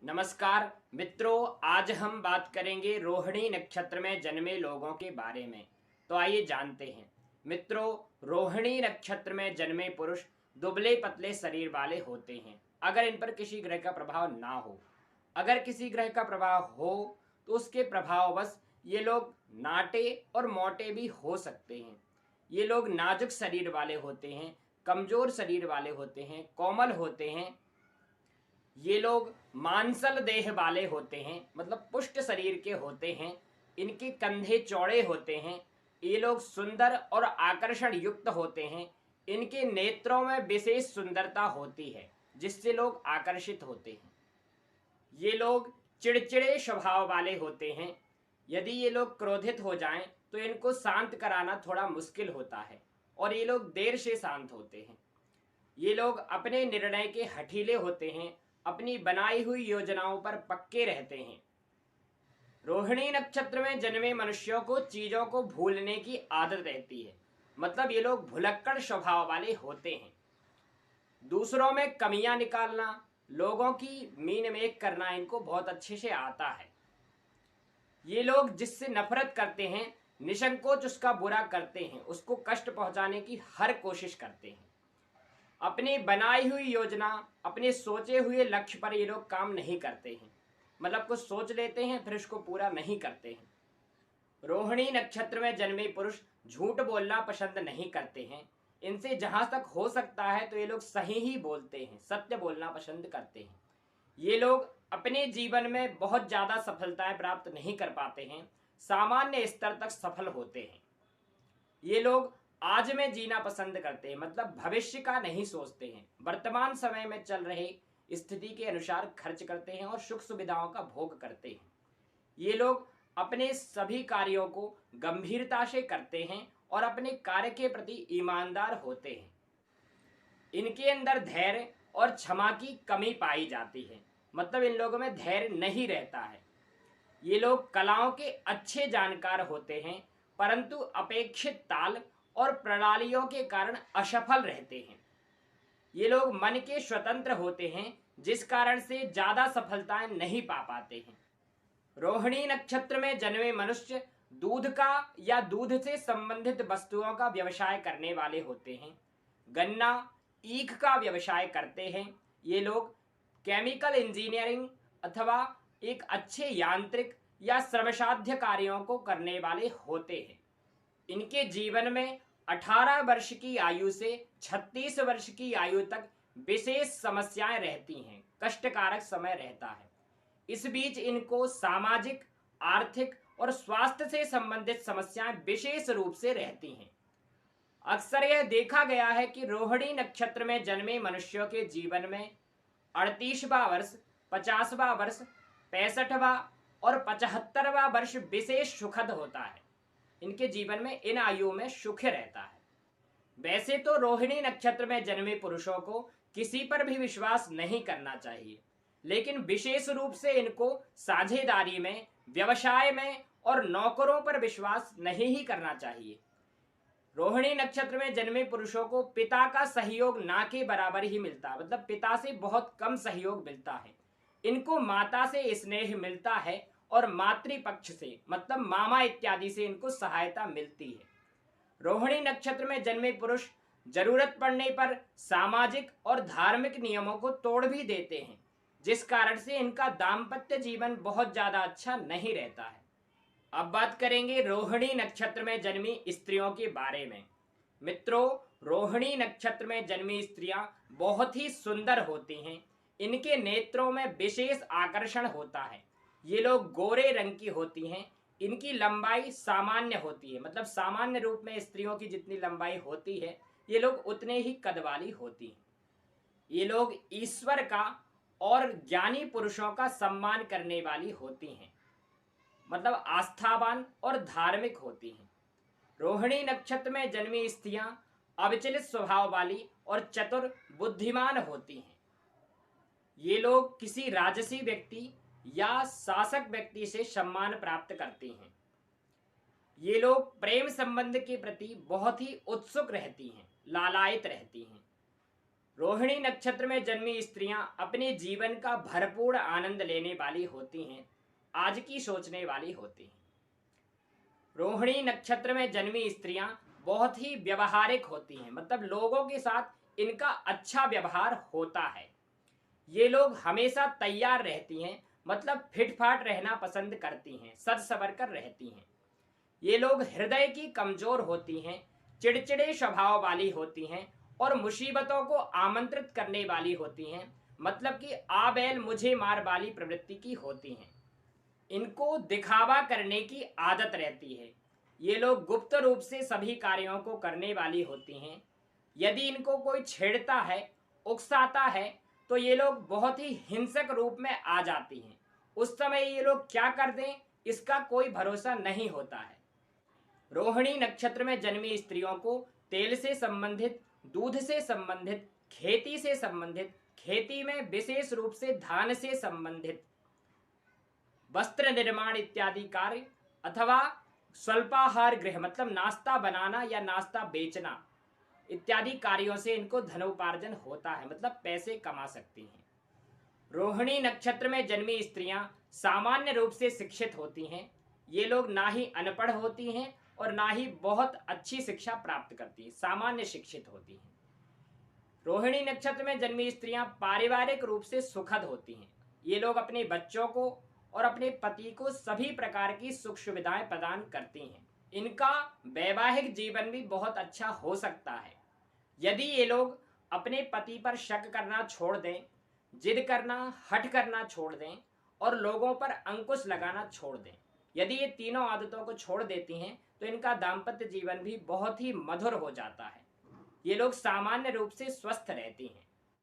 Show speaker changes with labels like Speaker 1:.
Speaker 1: नमस्कार मित्रों, आज हम बात करेंगे रोहिणी नक्षत्र में जन्मे लोगों के बारे में। तो आइए जानते हैं। मित्रों, रोहिणी नक्षत्र में जन्मे पुरुष दुबले पतले शरीर वाले होते हैं अगर इन पर किसी ग्रह का प्रभाव ना हो। अगर किसी ग्रह का प्रभाव हो तो उसके प्रभाववश ये लोग नाटे और मोटे भी हो सकते हैं। ये लोग नाजुक शरीर वाले होते हैं, कमजोर शरीर वाले होते हैं, कोमल होते हैं। ये लोग मांसल देह वाले होते हैं, मतलब पुष्ट शरीर के होते हैं। इनके कंधे चौड़े होते हैं। ये लोग सुंदर और आकर्षण युक्त होते हैं। इनके नेत्रों में विशेष सुंदरता होती है जिससे लोग आकर्षित होते हैं। ये लोग चिड़चिड़े स्वभाव वाले होते हैं। यदि ये लोग क्रोधित हो जाएं तो इनको शांत कराना थोड़ा मुश्किल होता है और ये लोग देर से शांत होते हैं। ये लोग अपने निर्णय के हठीले होते हैं, अपनी बनाई हुई योजनाओं पर पक्के रहते हैं। रोहिणी नक्षत्र में जन्मे मनुष्यों को चीजों को भूलने की आदत रहती है, मतलब ये लोग भुलक्कड़ स्वभाव वाले होते हैं। दूसरों में कमियां निकालना, लोगों की मीन मेक करना इनको बहुत अच्छे से आता है। ये लोग जिससे नफरत करते हैं निसंकोच उसका बुरा करते हैं, उसको कष्ट पहुंचाने की हर कोशिश करते हैं। अपनी बनाई हुई योजना, अपने सोचे हुए लक्ष्य पर ये लोग काम नहीं करते हैं, मतलब कुछ सोच लेते हैं फिर उसको पूरा नहीं करते हैं। रोहिणी नक्षत्र में जन्मे पुरुष झूठ बोलना पसंद नहीं करते हैं। इनसे जहां तक हो सकता है तो ये लोग सही ही बोलते हैं, सत्य बोलना पसंद करते हैं। ये लोग अपने जीवन में बहुत ज्यादा सफलताएं प्राप्त नहीं कर पाते हैं, सामान्य स्तर तक सफल होते हैं। ये लोग आज में जीना पसंद करते हैं, मतलब भविष्य का नहीं सोचते हैं। वर्तमान समय में चल रहे स्थिति के अनुसार खर्च करते हैं और सुख सुविधाओं का भोग करते हैं। ये लोग अपने सभी कार्यों को गंभीरता से करते हैं और अपने कार्य के प्रति ईमानदार होते हैं। इनके अंदर धैर्य और क्षमा की कमी पाई जाती है, मतलब इन लोगों में धैर्य नहीं रहता है। ये लोग कलाओं के अच्छे जानकार होते हैं, परंतु अपेक्षित ताल और प्रणालियों के कारण असफल रहते हैं। ये लोग मन के स्वतंत्र होते हैं, जिस कारण से ज्यादा सफलताएं नहीं पा पाते हैं। रोहिणी नक्षत्र में जन्मे मनुष्य दूध का या दूध से संबंधित वस्तुओं का व्यवसाय करने वाले होते हैं। गन्ना, ईख का व्यवसाय करते हैं। ये लोग केमिकल इंजीनियरिंग अथवा एक अच्छे यांत्रिक या श्रमसाध्य कार्यों को करने वाले होते हैं। इनके जीवन में 18 वर्ष की आयु से 36 वर्ष की आयु तक विशेष समस्याएं रहती हैं, कष्टकारक समय रहता है। इस बीच इनको सामाजिक, आर्थिक और स्वास्थ्य से संबंधित समस्याएं विशेष रूप से रहती हैं। अक्सर यह देखा गया है कि रोहिणी नक्षत्र में जन्मे मनुष्यों के जीवन में 38वां वर्ष, 50वां वर्ष, 65वां और 75वां वर्ष विशेष सुखद होता है। इनके जीवन में इन आयु में सुख रहता है। वैसे तो रोहिणी नक्षत्र में जन्मे पुरुषों को किसी पर भी विश्वास नहीं करना चाहिए, लेकिन विशेष रूप से इनको साझेदारी में, व्यवसाय में और नौकरों पर विश्वास नहीं ही करना चाहिए। रोहिणी नक्षत्र में जन्मे पुरुषों को पिता का सहयोग ना के बराबर ही मिलता है, मतलब पिता से बहुत कम सहयोग मिलता है। इनको माता से स्नेह मिलता है और मातृपक्ष से, मतलब मामा इत्यादि से इनको सहायता मिलती है। रोहिणी नक्षत्र में जन्मे पुरुष जरूरत पड़ने पर सामाजिक और धार्मिक नियमों को तोड़ भी देते हैं, जिस कारण से इनका दाम्पत्य जीवन बहुत ज्यादा अच्छा नहीं रहता है। अब बात करेंगे रोहिणी नक्षत्र में जन्मी स्त्रियों के बारे में। मित्रों, रोहिणी नक्षत्र में जन्मी स्त्रियां बहुत ही सुंदर होती हैं। इनके नेत्रों में विशेष आकर्षण होता है। ये लोग गोरे रंग की होती हैं। इनकी लंबाई सामान्य होती है, मतलब सामान्य रूप में स्त्रियों की जितनी लंबाई होती है ये लोग उतने ही कद वाली होती हैं। ये लोग ईश्वर का और ज्ञानी पुरुषों का सम्मान करने वाली होती हैं, मतलब आस्थावान और धार्मिक होती हैं। रोहिणी नक्षत्र में जन्मी स्त्रियां अविचलित स्वभाव वाली और चतुर, बुद्धिमान होती हैं। ये लोग किसी राजसी व्यक्ति या शासक व्यक्ति से सम्मान प्राप्त करती हैं। ये लोग प्रेम संबंध के प्रति बहुत ही उत्सुक रहती हैं, लालायित रहती हैं। रोहिणी नक्षत्र में जन्मी स्त्रियां अपने जीवन का भरपूर आनंद लेने वाली होती हैं, आज की सोचने वाली होती हैं। रोहिणी नक्षत्र में जन्मी स्त्रियां बहुत ही व्यवहारिक होती हैं, मतलब लोगों के साथ इनका अच्छा व्यवहार होता है। ये लोग हमेशा तैयार रहती हैं, मतलब फिटफाट रहना पसंद करती हैं, सज सवर कर रहती हैं। ये लोग हृदय की कमजोर होती हैं, चिड़चिड़े स्वभाव वाली होती हैं और मुसीबतों को आमंत्रित करने वाली होती हैं, मतलब कि आ बैल मुझे मार वाली प्रवृत्ति की होती हैं। इनको दिखावा करने की आदत रहती है। ये लोग गुप्त रूप से सभी कार्यों को करने वाली होती हैं। यदि इनको कोई छेड़ता है, उकसाता है, तो ये लोग बहुत ही हिंसक रूप में आ जाती हैं। उस समय ये लोग क्या कर दें, इसका कोई भरोसा नहीं होता है। रोहिणी नक्षत्र में जन्मी स्त्रियों को तेल से संबंधित, दूध से संबंधित, खेती से संबंधित, खेती में विशेष रूप से धान से संबंधित, वस्त्र निर्माण इत्यादि कार्य अथवा स्वल्पाहार गृह मतलब नाश्ता बनाना या नाश्ता बेचना इत्यादि कार्यों से इनको धनोपार्जन होता है, मतलब पैसे कमा सकती हैं। रोहिणी नक्षत्र में जन्मी स्त्रियां सामान्य रूप से शिक्षित होती हैं। ये लोग ना ही अनपढ़ होती हैं और ना ही बहुत अच्छी शिक्षा प्राप्त करती हैं, सामान्य शिक्षित होती हैं। रोहिणी नक्षत्र में जन्मी स्त्रियां पारिवारिक रूप से सुखद होती हैं। ये लोग अपने बच्चों को और अपने पति को सभी प्रकार की सुख सुविधाएं प्रदान करती हैं। इनका वैवाहिक जीवन भी बहुत अच्छा हो सकता है यदि ये लोग अपने पति पर शक करना छोड़ दें, जिद करना, हट करना छोड़ दें और लोगों पर अंकुश लगाना छोड़ दें। यदि ये तीनों आदतों को छोड़ देती हैं तो इनका दाम्पत्य जीवन भी बहुत ही मधुर हो जाता है। ये लोग सामान्य रूप से स्वस्थ रहती हैं।